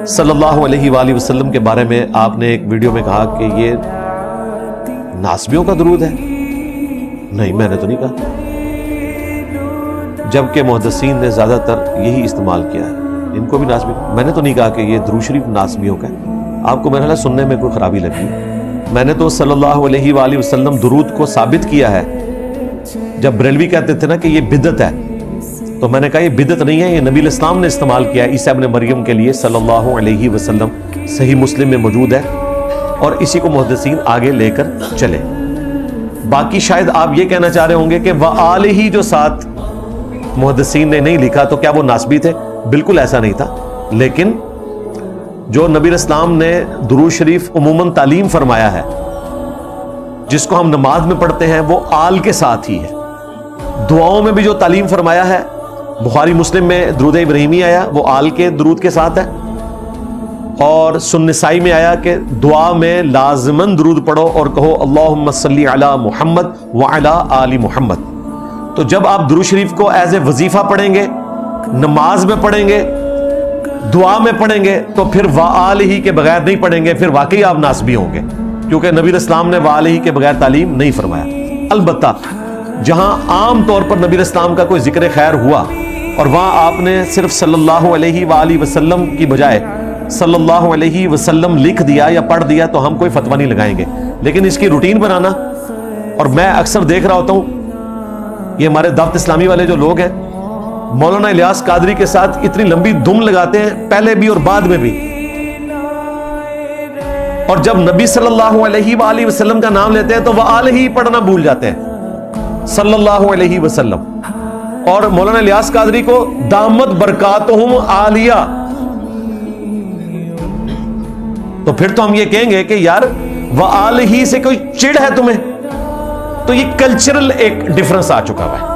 صلی اللہ علیہ وآلہ وسلم کے بارے میں آپ نے ایک ویڈیو میں کہا کہ یہ ناسبیوں کا درود ہے. نہیں، میں نے تو نہیں کہا، جبکہ محدثین نے زیادہ تر یہی استعمال کیا ہے. ان کو بھی ناسبی، میں نے تو نہیں کہا کہ یہ درود شریف ناسبیوں کا ہے. آپ کو میرا سننے میں کوئی خرابی لگی. میں نے تو صلی اللہ علیہ وآلہ وسلم درود کو ثابت کیا ہے. جب بریلوی کہتے تھے نا کہ یہ بدعت ہے، تو میں نے کہا یہ بدعت نہیں ہے، یہ نبی الاسلام نے استعمال کیا ہے عیسیٰ ابن مریم کے لیے صلی اللہ علیہ وسلم. صحیح مسلم میں موجود ہے اور اسی کو محدثین آگے لے کر چلے. باقی شاید آپ یہ کہنا چاہ رہے ہوں گے کہ وآلہ جو ساتھ محدثین نے نہیں لکھا تو کیا وہ ناسبی تھے؟ بالکل ایسا نہیں تھا. لیکن جو نبی الاسلام نے درود شریف عموماً تعلیم فرمایا ہے، جس کو ہم نماز میں پڑھتے ہیں، وہ آل کے ساتھ ہی ہے. دعاؤں میں بھی جو تعلیم فرمایا ہے، بخاری مسلم میں درود ابراہیمی آیا، وہ آل کے درود کے ساتھ ہے. اور سنن نسائی میں آیا کہ دعا میں لازماً درود پڑھو اور کہو اللہم صلی علی محمد وعلی آل محمد. تو جب آپ درود شریف کو ایز اے وظیفہ پڑھیں گے، نماز میں پڑھیں گے، دعا میں پڑھیں گے، تو پھر وآلہ کے بغیر نہیں پڑھیں گے، پھر واقعی آپ ناسبی ہوں گے، کیونکہ نبی الاسلام نے وآلہ کے بغیر تعلیم نہیں فرمایا. البتہ جہاں عام طور پر نبی الاسلام کا کوئی ذکر خیر ہوا اور وہاں آپ نے صرف صلی اللہ علیہ وآلہ وسلم کی بجائے صلی اللہ علیہ وسلم لکھ دیا یا پڑھ دیا تو ہم کوئی فتویٰ نہیں لگائیں گے. لیکن اس کی روٹین بنانا، اور میں اکثر دیکھ رہا ہوتا ہوں یہ ہمارے دعوت اسلامی والے جو لوگ ہیں مولانا الیاس قادری کے ساتھ اتنی لمبی دم لگاتے ہیں، پہلے بھی اور بعد میں بھی، اور جب نبی صلی اللہ علیہ وآلہ وسلم کا نام لیتے ہیں تو وآلہ ہی پڑھنا بھول جاتے ہیں، صلی اللہ علیہ وسلم. اور مولانا الیاس قادری کو دامت برکاتہم عالیہ، تو پھر تو ہم یہ کہیں گے کہ یار وآلہ سے کوئی چڑ ہے تمہیں؟ تو یہ کلچرل ایک ڈفرنس آ چکا ہے.